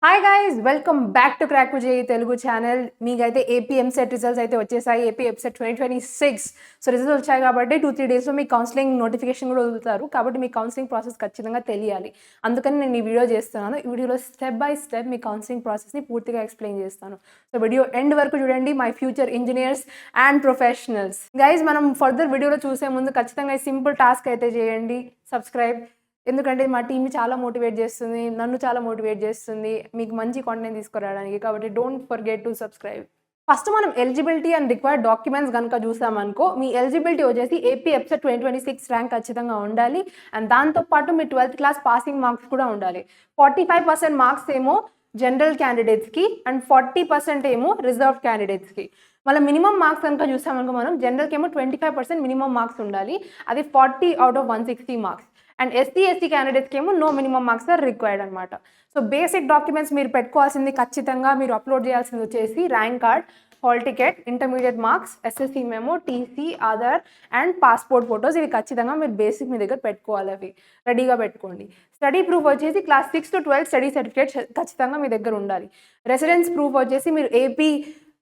Hi guys, welcome back to crack Vijay Telugu channel. మీకైతే AP EAMCET results అయితే వచ్చేసాయి. AP EAMCET 2026 so results వచ్చాయి కాబట్టి 2-3 డేస్లో మీ కౌన్సిలింగ్ నోటిఫికేషన్ కూడా వదులుతారు. కాబట్టి మీ కౌన్సిలింగ్ ప్రాసెస్ ఖచ్చితంగా తెలియాలి. అందుకని నేను ఈ వీడియో చేస్తున్నాను. ఈ వీడియోలో step by step me counselling ప్రాసెస్ని పూర్తిగా ఎక్స్ప్లెయిన్ చేస్తాను. సో వీడియో ఎండ్ వరకు చూడండి. My future engineers and professionals guys, మనం ఫర్దర్ వీడియోలో చూసే ముందు ఖచ్చితంగా సింపుల్ టాస్క్ అయితే చేయండి. సబ్స్క్రైబ్. ఎందుకంటే మా టీమ్ని చాలా మోటివేట్ చేస్తుంది, నన్ను చాలా మోటివేట్ చేస్తుంది మీకు మంచి కాంటెంట్ తీసుకురావడానికి. కాబట్టి don't forget to subscribe. First మనం ఎలిజిబిలిటీ అండ్ రిక్వైర్డ్ డాక్యుమెంట్స్ కనుక చూసామనుకో, మీ ఎలిజిబిలిటీ వచ్చేసి ఏపీ ఎంసెట్ 2026 ర్యాంక్ ఖచ్చితంగా ఉండాలి. అండ్ దాంతోపాటు మీ 12th క్లాస్ పాసింగ్ మార్క్స్ కూడా ఉండాలి. 45% మార్క్స్ ఏమో జనరల్ క్యాండిడేట్స్కి అండ్ 40% ఏమో రిజర్వ్ క్యాండిడేట్స్కి. మళ్ళీ మినిమం మార్క్స్ కనుక చూసామనుకో, మనం జనరల్కి ఏమో 25% మినిమం మార్క్స్ ఉండాలి. అది 40 out of 160 marks. And SC క్యాండిడేట్స్కి ఏమో no minimum marks are required అనమాట. సో బేసిక్ డాక్యుమెంట్స్ మీరు పెట్టుకోవాల్సింది, ఖచ్చితంగా మీరు అప్లోడ్ చేయాల్సింది వచ్చేసి rank card, hall ticket, intermediate marks, SSC memo, TC, Aadhaar and passport photos. ఇవి ఖచ్చితంగా మీరు బేసిక్ మీ దగ్గర పెట్టుకోవాలి. అవి రెడీగా పెట్టుకోండి. స్టడీ ప్రూఫ్ వచ్చేసి క్లాస్ 6 to 12 స్టడీ సర్టిఫికేట్ ఖచ్చితంగా మీ దగ్గర ఉండాలి. రెసిడెన్స్ ప్రూఫ్ వచ్చేసి మీరు ఏపీ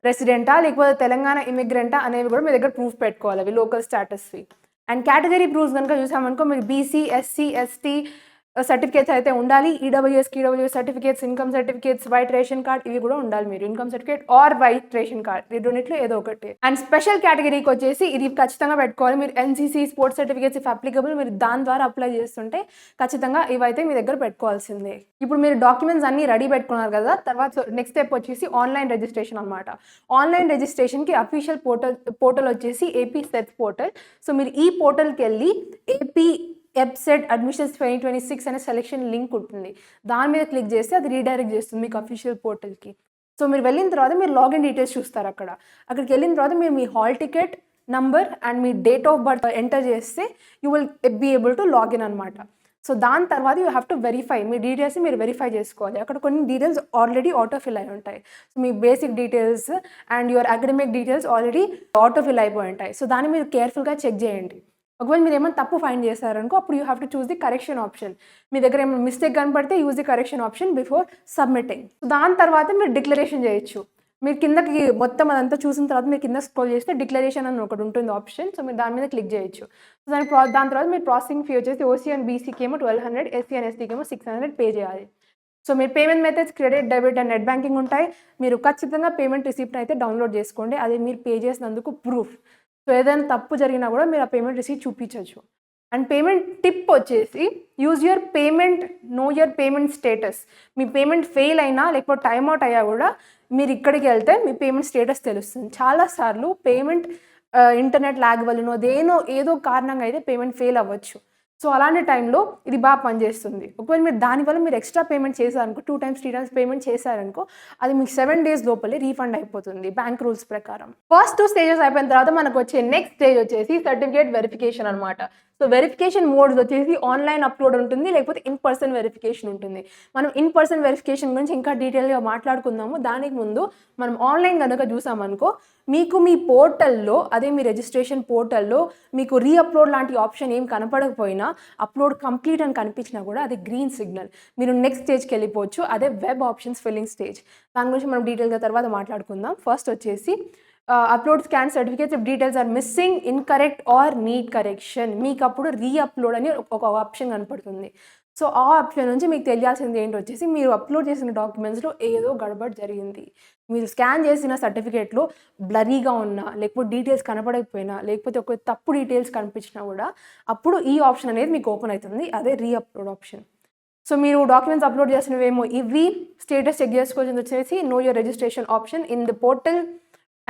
రెసిడెంటా లేకపోతే తెలంగాణ ఇమిగ్రెంటా అనేవి కూడా మీ దగ్గర ప్రూఫ్ పెట్టుకోవాలి, అవి లోకల్ స్టాటస్వి. అండ్ కేటగిరీ ప్రూఫ్స్ కనుక చూసామనుకో, మీరు బీసీ, ఎస్సీ, ఎస్టీ సర్టిఫికేట్స్ అయితే ఉండాలి. EWS certificates, income certificates, white ration card ఇవి కూడా ఉండాలి. మీరు income certificate or white ration card ఈ రెండిట్లో ఏదో ఒకటి. అండ్ స్పెషల్ కేటగిరీకి వచ్చేసి ఇది ఖచ్చితంగా పెట్టుకోవాలి. మీరు NCC sports certificates if applicable మీరు దాని ద్వారా అప్లై చేస్తుంటే ఖచ్చితంగా ఇవైతే మీ దగ్గర పెట్టుకోవాల్సిందే. ఇప్పుడు మీరు డాక్యుమెంట్స్ అన్ని రెడీ పెట్టుకున్నారు కదా, తర్వాత నెక్స్ట్ స్టెప్ వచ్చేసి ఆన్లైన్ రిజిస్ట్రేషన్ అనమాట. ఆన్లైన్ రిజిస్ట్రేషన్కి అఫీషియల్ పోర్టల్ వచ్చేసి ఏపీ సెట్స్ పోర్టల్. సో మీరు ఈ పోర్టల్కి వెళ్ళి ఏపీ EAMCET అడ్మిషన్స్ 2026 అనే సెలెక్షన్ లింక్ ఉంటుంది. దాని మీద క్లిక్ చేస్తే అది రీడైరెక్ట్ చేస్తుంది మీకు అఫీషియల్ పోర్టల్కి. సో మీరు వెళ్ళిన తర్వాత మీరు లాగిన్ డీటెయిల్స్ చూస్తారు. అక్కడికి వెళ్ళిన తర్వాత మీరు మీ హాల్ టికెట్ నంబర్ అండ్ మీ డేట్ ఆఫ్ బర్త్ ఎంటర్ చేస్తే you will be able to login అనమాట. సో దాని తర్వాత యూ హ్యావ్ టు వెరిఫై, మీ డీటెయిల్స్ మీరు వెరిఫై చేసుకోవాలి. అక్కడ కొన్ని డీటెయిల్స్ ఆల్రెడీ ఆటో ఫిల్ అయి ఉంటాయి. సో మీ basic details and your academic details already auto fill అయిపోయి ఉంటాయి. సో దాన్ని మీరు కేర్ఫుల్గా చెక్ చేయండి. ఒకవేళ మీరు ఏమైనా తప్పు ఫైండ్ చేశారనుకో, అప్పుడు you have to choose the correction option. మీ దగ్గర ఏమైనా మిస్టేక్ కనపడితే use the correction option before submitting. దాని తర్వాత మీరు డిక్లరేషన్ చేయొచ్చు. మీరు కిందకి మొత్తం అదంతా చూసిన తర్వాత మీరు కింద స్క్రోల్ చేస్తే డిక్లరేషన్ అని ఒకటి ఉంటుంది ఆప్షన్. సో మీరు దాని మీద క్లిక్ చేయొచ్చు. సో దాని తర్వాత మీరు ప్రాసెసింగ్ ఫీ వచ్చేసి ఓసీ అండ్ బీసీకి ఏమో 1200, ఎస్సీ అండ్ ఎస్టీకి ఏమో 600 పే చేయాలి. సో మీరు payment methods credit, debit and net banking ఉంటాయి. మీరు ఖచ్చితంగా పేమెంట్ రిసిప్ట్ అయితే డౌన్లోడ్ చేసుకోండి. అది మీరు పే చేసినందుకు ప్రూఫ్. సో ఏదైనా తప్పు జరిగినా కూడా మీరు ఆ పేమెంట్ రిసీట్ చూపించవచ్చు. అండ్ పేమెంట్ టిప్ వచ్చేసి use your payment, know your payment status. మీ పేమెంట్ ఫెయిల్ అయినా లేకపోతే టైమ్ అవుట్ అయ్యా కూడా మీరు ఇక్కడికి వెళ్తే మీ పేమెంట్ స్టేటస్ తెలుస్తుంది. చాలాసార్లు పేమెంట్ ఇంటర్నెట్ ల్యాగ్ వల్లనో ఏదో కారణంగా అయితే పేమెంట్ ఫెయిల్ అవ్వచ్చు. సో అలాంటి టైంలో ఇది బాగా పనిచేస్తుంది. ఒకవేళ మీరు దానివల్ల మీరు ఎక్స్ట్రా పేమెంట్ చేశారనుకో, 2 times 3 times పేమెంట్ చేశారనుకో, అది మీకు 7 days లోపలే రీఫండ్ అయిపోతుంది బ్యాంక్ రూల్స్ ప్రకారం. ఫస్ట్ 2 stages అయిపోయిన తర్వాత మనకు వచ్చే నెక్స్ట్ స్టేజ్ వచ్చేసి సర్టిఫికేట్ వెరిఫికేషన్ అనమాట. సో వెరిఫికేషన్ మోడ్స్ వచ్చేసి ఆన్లైన్ అప్లోడ్ ఉంటుంది, లేకపోతే ఇన్ పర్సన్ వెరిఫికేషన్ ఉంటుంది. మనం ఇన్ పర్సన్ వెరిఫికేషన్ గురించి ఇంకా డీటెయిల్గా మాట్లాడుకుందాము. దానికి ముందు మనం ఆన్లైన్ కనుక చూసామనుకో, మీకు మీ పోర్టల్లో, అదే మీ రిజిస్ట్రేషన్ పోర్టల్లో మీకు రీఅప్లోడ్ లాంటి ఆప్షన్ ఏం కనపడకపోయినా, అప్లోడ్ కంప్లీట్ అని కనిపించినా కూడా అది గ్రీన్ సిగ్నల్. మీరు నెక్స్ట్ స్టేజ్కి వెళ్ళిపోవచ్చు. అదే వెబ్ ఆప్షన్స్ ఫిల్లింగ్ స్టేజ్. దాని గురించి మనం డీటెయిల్గా తర్వాత మాట్లాడుకుందాం. ఫస్ట్ వచ్చేసి upload scan certificates if details are missing, incorrect or need correction. మీకు అప్పుడు రీఅప్లోడ్ అని ఒక ఆప్షన్ కనపడుతుంది. సో ఆ ఆప్షన్ నుంచి మీకు తెలియాల్సింది ఏంటి వచ్చేసి, మీరు అప్లోడ్ చేసిన డాక్యుమెంట్స్లో ఏదో గడబడి జరిగింది. మీరు స్కాన్ చేసిన సర్టిఫికేట్లో బ్లరీగా ఉన్నా, లేకపోతే డీటెయిల్స్ కనపడకపోయినా, లేకపోతే ఒక తప్పు డీటెయిల్స్ కనిపించినా కూడా అప్పుడు ఈ ఆప్షన్ అనేది మీకు ఓపెన్ అవుతుంది. అదే రీఅప్లోడ్ ఆప్షన్. సో మీరు డాక్యుమెంట్స్ అప్లోడ్ చేసినవేమో ఇవి స్టేటస్ చెక్ చేసుకోవాల్సింది వచ్చేసి know your registration option in the portal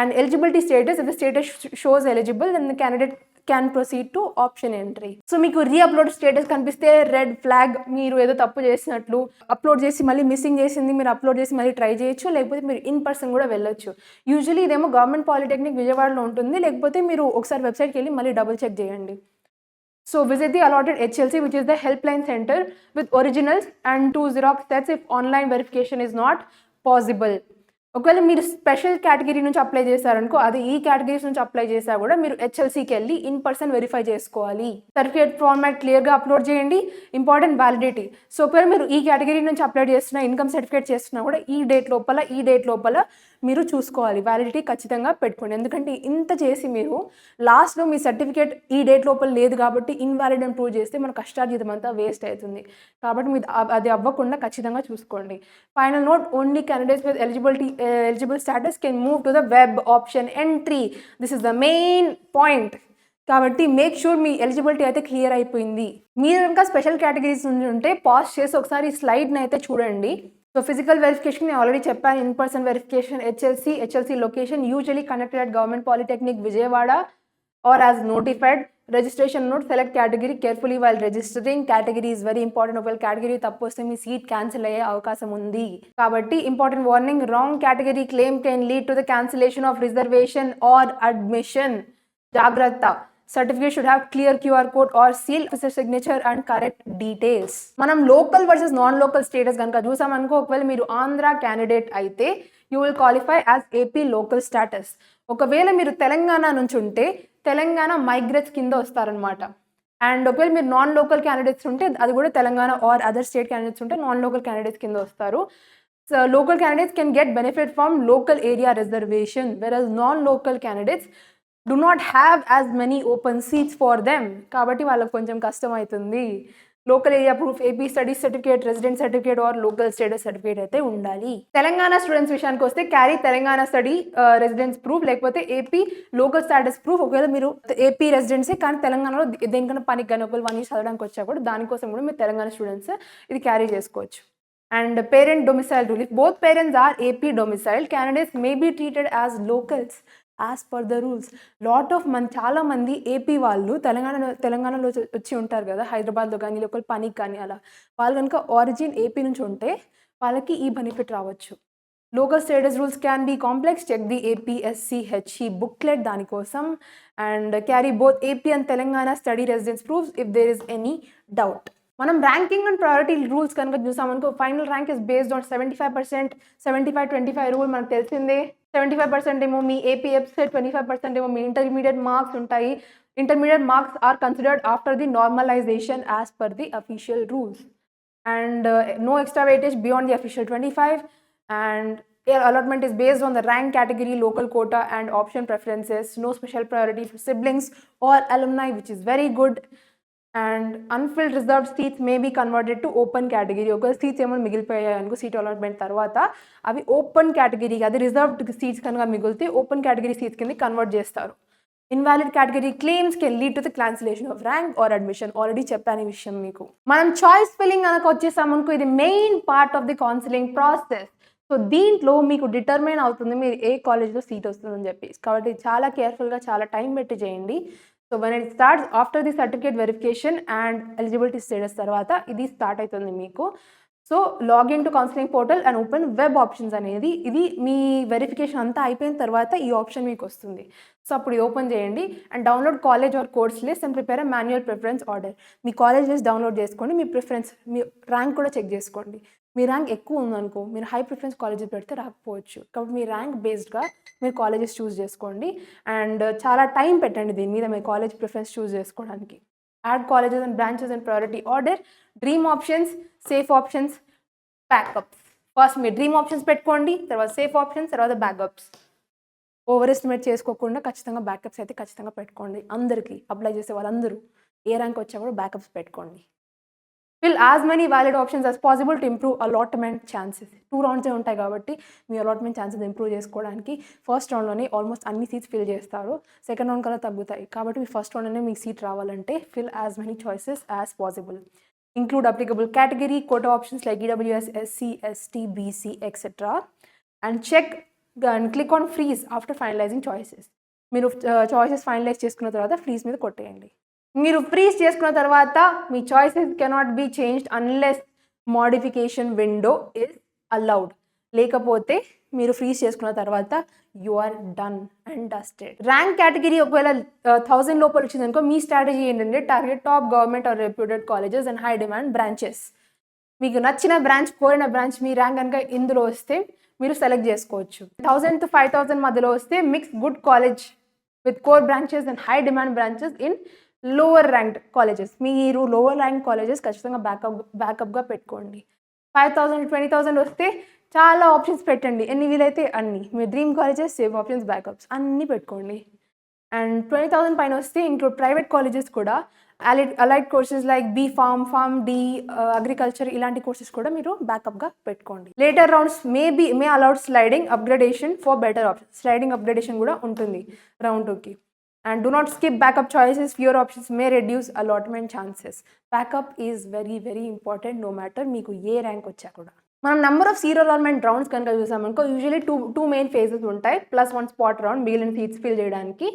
and eligibility status. If the status shows eligible then the candidate can proceed to option entry. So మీకు reupload status కనిపిస్తే red flag, మీరు ఏదో తప్పు చేసినట్లు, అప్లోడ్ చేసి మళ్ళీ మిస్సింగ్ చేసింది, మీరు అప్లోడ్ చేసి మళ్ళీ ట్రై చేయొచ్చు, లేకపోతే మీరు ఇన్ పర్సన్ కూడా వెళ్ళొచ్చు. యూజువల్లీ ఇదేమో గవర్నమెంట్ పాలిటెక్నిక్ విజయవాడలో ఉంటుంది, లేకపోతే మీరు ఒకసారి వెబ్సైట్కి వెళ్ళి మళ్ళీ డబుల్ చెక్ చేయండి. So visit the allotted HLC, which is the helpline center, with originals and 2 Xerox sets if online verification is not possible. ఒకవేళ మీరు స్పెషల్ కేటగిరీ నుంచి అప్లై చేశారనుకో, అది ఈ కేటగిరీస్ నుంచి అప్లై చేసా కూడా మీరు హెచ్ఎల్సీకి వెళ్ళి ఇన్ పర్సన్ వెరిఫై చేసుకోవాలి. సర్టిఫికేట్ ఫార్మాట్ క్లియర్గా అప్లోడ్ చేయండి. Important validity. సో ఒకవేళ మీరు ఈ కేటగిరీ నుంచి అప్లై చేస్తున్నా, ఇన్కమ్ సర్టిఫికేట్ చేస్తున్నా కూడా ఈ డేట్ లోపల మీరు చూసుకోవాలి. వ్యాలిడిటీ ఖచ్చితంగా పెట్టుకోండి. ఎందుకంటే ఇంత చేసి మీరు లాస్ట్లో మీ సర్టిఫికేట్ ఈ డేట్ లోపల లేదు కాబట్టి ఇన్వాలిడ్ అని ప్రూవ్ చేస్తే మన కష్టార్జితం అంతా వేస్ట్ అవుతుంది. కాబట్టి మీరు అది అవ్వకుండా ఖచ్చితంగా చూసుకోండి. Final note, only candidates with eligible status can move to the web option entry. This is the main point. కాబట్టి మేక్ షూర్ మీ ఎలిజిబిలిటీ అయితే క్లియర్ అయిపోయింది. మీరు ఇంకా స్పెషల్ కేటగిరీస్ నుంచి ఉంటే పాజ్ చేసి ఒకసారి స్లైడ్ని అయితే చూడండి. సో ఫిజికల్ వెరిఫికేషన్ నేను ఆల్రెడీ చెప్పాను. In person verification HLC location usually conducted at government polytechnic Vijayawada or as notified. Registration note, select category carefully while registering. Category is very important. ఒకవేళ category తప్పు వస్తే మీ సీట్ క్యాన్సిల్ అయ్యే అవకాశం ఉంది. కాబట్టి important warning, wrong category claim can lead to the cancellation of reservation or admission. జాగ్రత్త. Certificate should have clear QR code or seal, officer signature and correct details. మనం local versus non local status కనుక చూసామనుకో, ఒకవేళ మీరు Andhra candidate అయితే you will qualify as AP local status. ఒకవేళ మీరు తెలంగాణ నుంచి ఉంటే తెలంగాణ మైగ్రేట్స్ కింద వస్తారనమాట. అండ్ ఒకవేళ మీరు నాన్ లోకల్ క్యాండిడేట్స్ ఉంటే అది కూడా Telangana or other state candidates ఉంటే నాన్ లోకల్ క్యాండిడేట్స్ కింద వస్తారు. So local candidates can get benefit from local area reservation, versus non local candidates do not have as many open seats for them. కాబట్టి వాళ్ళకి కొంచెం కష్టం అవుతుంది. Local area proof, AP study certificate, resident certificate or local status certificate అయితే ఉండాలి. Telangana students విషయానికి వస్తే carry Telangana study residence proof లేకపోతే ఏపీ లోకల్ స్టాటస్ ప్రూఫ్. ఒకవేళ మీరు ఏపీ రెసిడెన్సీ కానీ తెలంగాణలో దేనికన్నా పనికి కానీ ఒకవేళ 1 year చదవడానికి వచ్చా కూడా దానికోసం కూడా మీరు తెలంగాణ స్టూడెంట్స్ ఇది క్యారీ చేసుకోవచ్చు. And parent domicile rule, if both parents are AP domicile, candidates may be treated as locals as per the rules. చాలా మంది ఏపీ వాళ్ళు తెలంగాణలో వచ్చి ఉంటారు కదా, హైదరాబాద్లో కానీ లోకల్ పనికి కానీ అలా. వాళ్ళు కనుక ఆరిజిన్ ఏపీ నుంచి ఉంటే వాళ్ళకి ఈ బెనిఫిట్ రావచ్చు. Local status rules can be complex. Check the APSCHE booklet దానికోసం. And carry both AP and Telangana study residence proofs if there is any doubt. మనం ర్యాంకింగ్ అండ్ ప్రయారిటీ రూల్స్ కనుక చూసామనుకో, final rank is based on 75%, 75-25 rule మనకు తెలిసిందే. 75% ఏమో మీ AP EAMCET, 25% ఏమో మీ ఇంటర్మీడియట్ మార్క్స్ ఉంటాయి. Intermediate marks are considered after the normalization as per the official rules. And no extra weightage beyond the official 25. And allotment is based on the rank category, local quota and option preferences. No special priority for siblings or alumni, which is very good. And unfilled reserved seats may be converted to open category. ఒకవేళ seats ఏమైనా మిగిలిపోయాయి అనుకో seat allotment తర్వాత అవి open కేటగిరీకి, అది reserved seats కనుక మిగిలితే ఓపెన్ కేటగిరీ సీట్స్ కింద కన్వర్ట్ చేస్తారు. Invalid category claims can lead to the cancellation off rank are admission. Already చెప్పాను ఈ విషయం మీకు. మనం చాయిస్ ఫిల్లింగ్ కనుక వచ్చేసామనుకో, ఇది main part of the counselling process. So దీంట్లో మీకు డిటర్మైన్ అవుతుంది మీరు ఏ కాలేజ్లో సీట్ వస్తుందని చెప్పి. కాబట్టి చాలా కేర్ఫుల్గా చాలా టైం పెట్టి చేయండి. So when it starts after the certificate verification and eligibility status తర్వాత ఇది స్టార్ట్ అవుతుంది మీకు. So login to counselling portal and open web options అనేది, ఇది మీ వెరిఫికేషన్ అంతా అయిపోయిన తర్వాత ఈ ఆప్షన్ మీకు వస్తుంది. సో అప్పుడు ఇది ఓపెన్ చేయండి and download college are course list and prepare manual preference order. Me college list download చేసుకోండి, మీ ప్రిఫరెన్స్, మీ ర్యాంక్ కూడా చెక్ చేసుకోండి. మీ ర్యాంక్ ఎక్కువ ఉందనుకో, మీరు హై ప్రిఫరెన్స్ కాలేజెస్ పెడితే రాకపోవచ్చు. కాబట్టి మీ ర్యాంక్ బేస్డ్గా మీరు కాలేజెస్ చూస్ చేసుకోండి. అండ్ చాలా టైం పెట్టండి దీని మీద, మీ కాలేజ్ ప్రిఫరెన్స్ చూస్ చేసుకోవడానికి. Add colleges and branches and priority order, dream options, safe options, backups. First మీరు డ్రీమ్ ఆప్షన్స్ పెట్టుకోండి, తర్వాత సేఫ్ ఆప్షన్స్, తర్వాత బ్యాకప్స్. ఓవర్ ఎస్టిమేట్ చేసుకోకుండా ఖచ్చితంగా బ్యాకప్స్ అయితే ఖచ్చితంగా పెట్టుకోండి. అందరికీ అప్లై చేసే వాళ్ళందరూ ఏ ర్యాంక్ వచ్చా కూడా బ్యాకప్స్ పెట్టుకోండి. Fill as many valid options as possible to improve allotment chances. 2 rounds ఉంటాయి కాబట్టి మీ allotment chances ఇంప్రూవ్ చేసుకోవడానికి ఫస్ట్ రౌండ్లోనే ఆల్మోస్ట్ అన్ని సీట్స్ ఫిల్ చేస్తారు. సెకండ్ రౌండ్ కల్లా తగ్గుతాయి. కాబట్టి మీ ఫస్ట్ రౌండ్లోనే మీకు సీట్ రావాలంటే fill as many choices as possible. Include applicable category, quota options like EWS, SC, ST, BC, etc. And check and click on freeze after finalizing choices. మీరు choices finalize చేసుకున్న తర్వాత freeze మీద కొట్టేయండి. మీరు freeze చేసుకున్న తర్వాత మీ choices cannot be changed unless modification window is allowed. లేకపోతే మీరు ఫ్రీజ్ చేసుకున్న తర్వాత you are done and dusted. Rank category ఒకవేళ 1000 లోపల వచ్చిందనుకో, మీ స్ట్రాటజీ ఏంటంటే target top government or reputed colleges and high demand branches. మీకు నచ్చిన బ్రాంచ్, కోరిన బ్రాంచ్ మీ ర్యాంక్ కనుక ఇందులో వస్తే మీరు సెలెక్ట్ చేసుకోవచ్చు. 1000 to 5000 మధ్యలో వస్తే mix good college with core branches and high demand branches in lower ranked colleges. మీరు లోవర్ ర్యాంక్ కాలేజెస్ ఖచ్చితంగా బ్యాకప్గా పెట్టుకోండి. 5000 20,000 వస్తే చాలా ఆప్షన్స్ పెట్టండి, ఎన్ని వీలైతే అన్ని. మీ dream colleges, safe options, backups అన్నీ పెట్టుకోండి. అండ్ 20,000 పైన వస్తే ఇంక్లూడ్ ప్రైవేట్ కాలేజెస్ కూడా, allied courses like pharm D, agriculture ఇలాంటి కోర్సెస్ కూడా మీరు బ్యాకప్గా పెట్టుకోండి. Later rounds may allowed sliding upgradation for better option. Sliding upgradation కూడా ఉంటుంది రౌండ్ 2కి. And do not skip backup choices, fewer options may reduce allotment chances. Backup is very very important no matter మీకు ఏ rank వచ్చా కూడా. మనం number of seat allotment rounds కనుక చూసామనుకో, usually two main phases ఉంటాయి, +1 స్పాట్ రౌండ్ మిగిలిన seats fill చేయడానికి.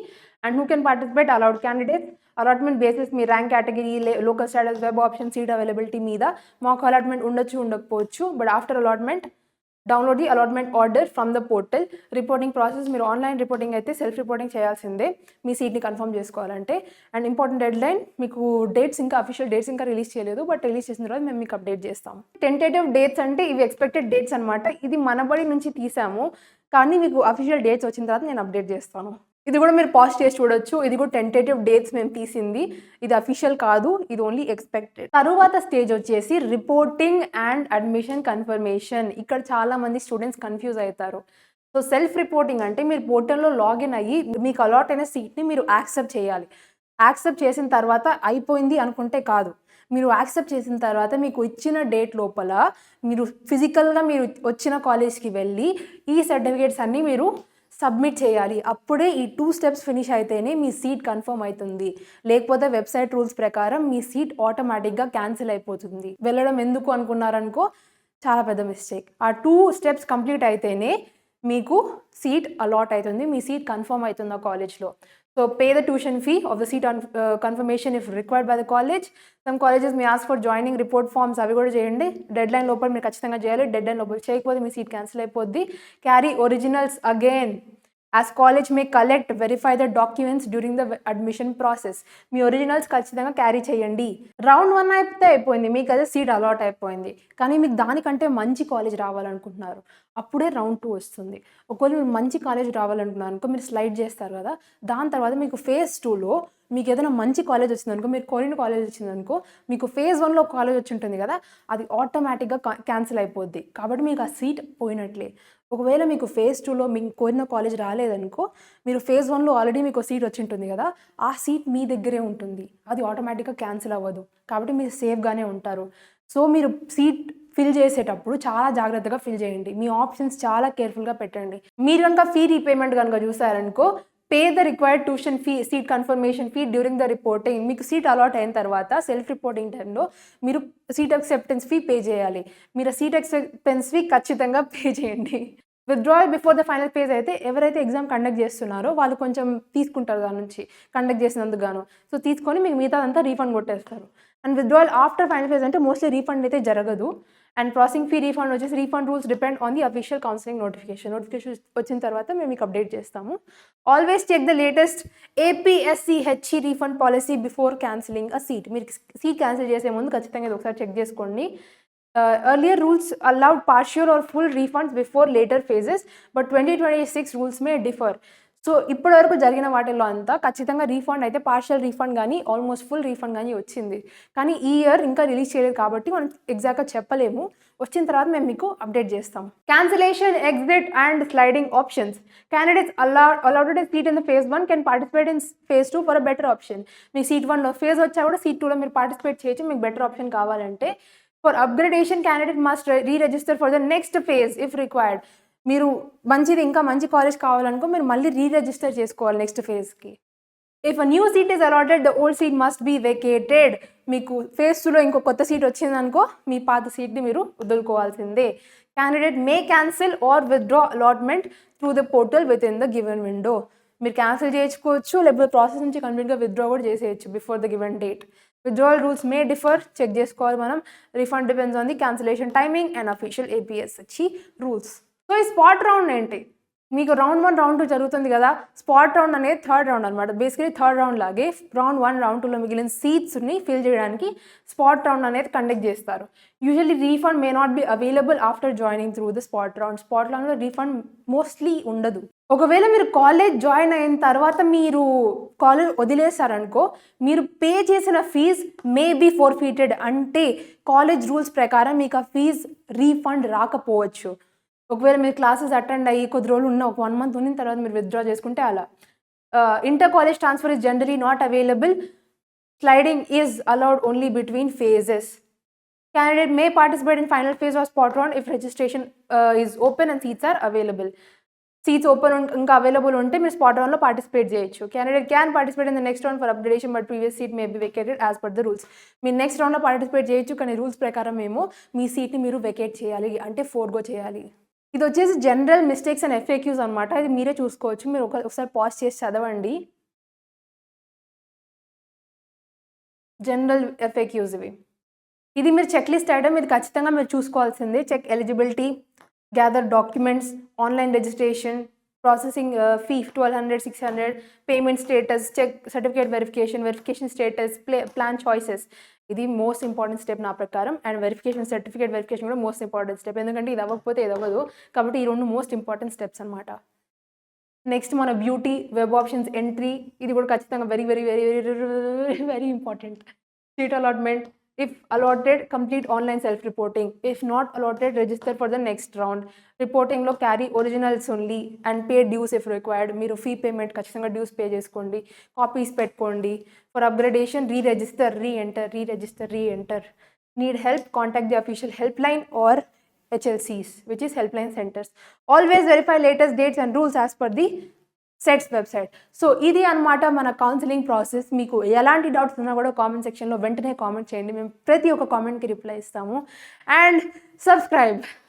And who can participate allowed candidates. Allotment basis me rank category, local status, web option, seat availability మీద మాకు allotment ఉండొచ్చు ఉండకపోవచ్చు. But after allotment download the allotment order from the portal. Reporting process మీరు online reporting అయితే self reporting చేయాల్సిందే మీ సీట్ని confirm చేసుకోవాలంటే. And important dead line, మీకు dates ఇంకా అఫీషియల్ డేట్స్ ఇంకా రిలీజ్ చేయలేదు, బట్ రిలీజ్ చేసిన తర్వాత మేము మీకు అప్డేట్ చేస్తాం. టెంటేటివ్ డేట్స్ అంటే ఇవి ఎక్స్పెక్టెడ్ డేట్స్ అనమాట. ఇది మనబడి నుంచి తీసాము, కానీ మీకు అఫీషియల్ డేట్స్ వచ్చిన తర్వాత నేను అప్డేట్ చేస్తాను. ఇది కూడా మీరు పాజ్ చేసి చూడొచ్చు. ఇది కూడా టెంటేటివ్ డేట్స్ మేము తీసింది, ఇది అఫీషియల్ కాదు, ఇది ఓన్లీ ఎక్స్పెక్టెడ్. తరువాత స్టేజ్ వచ్చేసి రిపోర్టింగ్ అండ్ అడ్మిషన్ కన్ఫర్మేషన్. ఇక్కడ చాలా మంది స్టూడెంట్స్ కన్ఫ్యూజ్ అవుతారు. సో సెల్ఫ్ రిపోర్టింగ్ అంటే మీరు పోర్టల్లో లాగిన్ అయ్యి మీకు అలాట్ అయిన సీట్ని మీరు యాక్సెప్ట్ చేయాలి. యాక్సెప్ట్ చేసిన తర్వాత అయిపోయింది అనుకుంటే కాదు, మీరు యాక్సెప్ట్ చేసిన తర్వాత మీకు ఇచ్చిన డేట్ లోపల మీరు ఫిజికల్గా మీరు వచ్చిన కాలేజ్కి వెళ్ళి ఈ సర్టిఫికేట్స్ అన్నీ మీరు సబ్మిట్ చేయాలి. అప్పుడే ఈ 2 స్టెప్స్ ఫినిష్ అయితేనే మీ సీట్ కన్ఫర్మ్ అవుతుంది. లేకపోతే వెబ్సైట్ రూల్స్ ప్రకారం మీ సీట్ ఆటోమేటిక్గా క్యాన్సిల్ అయిపోతుంది. వెళ్ళడం ఎందుకు అనుకున్నారనుకో, చాలా పెద్ద మిస్టేక్. ఆ 2 స్టెప్స్ కంప్లీట్ అయితేనే మీకు సీట్ అలాట్ అవుతుంది, మీ సీట్ కన్ఫర్మ్ అవుతుంది ఆ కాలేజ్లో. So pay the tuition fee of the seat confirmation if required by the college. Some colleges may ask for joining report forms, అవి కూడా చేయండి. డెడ్ లైన్ లోపల మీరు ఖచ్చితంగా చేయాలి. డెడ్ లైన్ లోపల చేయకపోతే మీ సీట్ క్యాన్సిల్ అయిపోద్ది. Carry originals again, as college May collect verify the documents during the admission process. Me originals ఖచ్చితంగా క్యారీ చేయండి. రౌండ్ 1 అయితే అయిపోయింది, మీకు అదే సీట్ అలాట్ అయిపోయింది. కానీ మీకు దానికంటే మంచి కాలేజ్ రావాలనుకుంటున్నారు, అప్పుడే రౌండ్ 2 వస్తుంది. ఒకవేళ మీరు మంచి కాలేజ్ రావాలనుకున్నారు అనుకో, మీరు స్లైడ్ చేస్తారు కదా, దాని తర్వాత మీకు ఫేజ్ 2లో మీకు ఏదైనా మంచి కాలేజ్ వచ్చిందనుకో, మీరు కోరిన కాలేజ్ వచ్చిందనుకో, మీకు ఫేజ్ 1లో కాలేజ్ వచ్చి ఉంటుంది కదా, అది ఆటోమేటిక్గా క్యాన్సిల్ అయిపోద్ది. కాబట్టి మీకు ఆ సీట్ పోయినట్లే. ఒకవేళ మీకు ఫేజ్ 2లో మీకు కోరిన కాలేజ్ రాలేదనుకో, మీరు ఫేజ్ 1లో ఆల్రెడీ మీకు సీట్ వచ్చి ఉంటుంది కదా, ఆ సీట్ మీ దగ్గరే ఉంటుంది, అది ఆటోమేటిక్గా క్యాన్సిల్ అవ్వదు. కాబట్టి మీరు సేఫ్గానే ఉంటారు. సో మీరు సీట్ ఫిల్ చేసేటప్పుడు చాలా జాగ్రత్తగా ఫిల్ చేయండి. మీ ఆప్షన్స్ చాలా కేర్ఫుల్గా పెట్టండి. మీరు కనుక ఫీ రీపేమెంట్ కనుక చూసారనుకో, pay the required tuition fee, seat confirmation fee during the reporting. మీకు సీట్ అలాట్ అయిన తర్వాత సెల్ఫ్ రిపోర్టింగ్ టైంలో మీరు సీట్ యాక్సెప్టెన్స్ ఫీ పే చేయాలి. మీరు సీట్ యాక్సెప్టెన్స్ ఫీ ఖచ్చితంగా పే చేయండి. Withdrawal before the final phase అయితే ఎవరైతే ఎగ్జామ్ కండక్ట్ చేస్తున్నారో వాళ్ళు కొంచెం తీసుకుంటారు దాని నుంచి, కండక్ట్ చేసినందుకు గాను. సో తీసుకొని మీకు మిగతా అంతా రీఫండ్ కొట్టేస్తారు. And withdrawal after final phase అంటే మోస్ట్లీ రీఫండ్ అయితే జరగదు. అండ్ ప్రాసెసింగ్ ఫీ రీఫండ్ వచ్చేసి refund rules depend on the official counselling notification వచ్చిన తర్వాత మేము మీకు అప్డేట్ చేస్తాము. Always check the latest APSCHE refund policy before cancelling a seat. మీరు సీట్ క్యాన్సిల్ చేసే ముందు ఖచ్చితంగా ఇది ఒకసారి చెక్ చేసుకోండి. Earlier rules allowed partial or full refunds before later phases, but 2026 rules may differ. So ఇప్పటివరకు జరిగిన వాటిల్లో అంతా ఖచ్చితంగా రీఫండ్ అయితే పార్షియల్ రీఫండ్ కానీ ఆల్మోస్ట్ ఫుల్ రీఫండ్ కానీ వచ్చింది. కానీ ఈ ఇయర్ ఇంకా రిలీజ్ చేయలేదు కాబట్టి మనం ఎగ్జాక్ట్గా చెప్పలేము. వచ్చిన తర్వాత మేము మీకు అప్డేట్ చేస్తాం. Cancellation, exit and sliding options. Candidates allowed a seat in the phase 1 can participate in phase 2 for a better option. మీ సీట్ 1లో ఫేజ్ వచ్చా కూడా సీట్ 2లో మీరు పార్టిసిపేట్ చేయొచ్చు, మీకు బెటర్ ఆప్షన్ కావాలంటే. For upgradation, candidate must re-register for the next phase if required. మీరు మంచిది ఇంకా మంచి కాలేజ్ కావాలనుకో మీరు మళ్ళీ రీరిజిస్టర్ చేసుకోవాలి నెక్స్ట్ ఫేజ్కి. If a new seat is allotted the old seat must be vacated. మీకు ఫేజ్ 2లో ఇంకో కొత్త సీట్ వచ్చిందనుకో మీ పాత సీట్ని మీరు వదులుకోవాల్సిందే. Candidate may cancel or withdraw allotment through the portal within the given window. మీరు క్యాన్సిల్ చేసుకోవచ్చు, లేకపోతే ప్రాసెస్ నుంచి కంప్లీట్గా విత్డ్రా కూడా చేసేయచ్చు before the given date. Withdrawal rules may differ. Check చేసుకోవాలి మనం. Refund depends on the cancellation timing and official APSCHE rules. So ఈ స్పాట్ రౌండ్ ఏంటి? మీకు రౌండ్ 1 రౌండ్ 2 జరుగుతుంది కదా, స్పాట్ రౌండ్ అనేది థర్డ్ రౌండ్ అనమాట. బేసికలీ థర్డ్ రౌండ్ లాగే రౌండ్ 1 రౌండ్ 2లో మిగిలిన సీట్స్ని ఫిల్ చేయడానికి స్పాట్ రౌండ్ అనేది కండక్ట్ చేస్తారు. Usually refund may not be available after joining through the spot round. Spot రౌండ్లో రీఫండ్ మోస్ట్లీ ఉండదు. ఒకవేళ మీరు కాలేజ్ జాయిన్ అయిన తర్వాత మీరు కాలేజ్ వదిలేశారనుకో, మీరు పే చేసిన ఫీజ్ మే బీ ఫోర్ఫీటెడ్, అంటే కాలేజ్ రూల్స్ ప్రకారం మీకు ఆ ఫీజ్ రీఫండ్ రాకపోవచ్చు. ఒకవేళ మీరు క్లాసెస్ అటెండ్ అయ్యి కొద్ది రోజులు ఉన్న ఒక 1 month ఉన్న తర్వాత మీరు విత్డ్రా చేసుకుంటే అలా. Inter college transfer is generally not available. Sliding is allowed only between phases. Candidate may participate in final phase or spot round if registration is open and seats are available. Seats open ఇంకా available ఉంటే మీరు spot రౌండ్లో participate చేయొచ్చు. Candidate can participate in the next round for upgradation but previous seat may be vacated as per the rules. మీరు next రౌండ్లో participate చేయొచ్చు, కానీ rules ప్రకారం మేము మీ సీట్ని మీరు వెకేట్ చేయాలి, అంటే ఫోర్గో చేయాలి. ఇది వచ్చేసి జనరల్ మిస్టేక్స్ అండ్ FAQs అనమాట. ఇది మీరే చూసుకోవచ్చు. మీరు ఒకసారి పాజ్ చేసి చదవండి. జనరల్ FAQs ఇవి. ఇది మీరు చెక్ లిస్ట్ ఐటమ్, ఇది ఖచ్చితంగా మీరు చూసుకోవాల్సిందే. Check eligibility, gather documents, online registration, processing fee 1200, 600, payment status, check certificate verification status, plan choices. ఇది మోస్ట్ ఇంపార్టెంట్ స్టెప్ నా ప్రకారం. అండ్ సర్టిఫికేట్ వెరిఫికేషన్ కూడా మోస్ట్ ఇంపార్టెంట్ స్టెప్, ఎందుకంటే ఇది అవ్వకపోతే ఇది అవ్వదు. కాబట్టి ఈ రెండు మోస్ట్ ఇంపార్టెంట్ స్టెప్స్ అనమాట. నెక్స్ట్ మన బ్యూటీ, వెబ్ ఆప్షన్స్ ఎంట్రీ, ఇది కూడా ఖచ్చితంగా very very very very very very important. Seat allotment, if allotted complete online self reporting, if not allotted register for the next round. Reporting lo carry originals only and pay dues if required. మీరు fee payment ఖచ్చితంగా dues pay చేసుకోండి, copies పెట్టుకోండి. for upgradation re-register, re-enter. Need help, contact the official helpline or HLCs, which is helpline centers. Always verify latest dates and rules as per the sets website. So ఇది అనమాట మన counselling process. మీకు ఎలాంటి doubts ఉన్నా కూడా comment సెక్షన్లో వెంటనే comment చేయండి. మేము ప్రతి ఒక్క కామెంట్కి రిప్లై ఇస్తాము. And subscribe.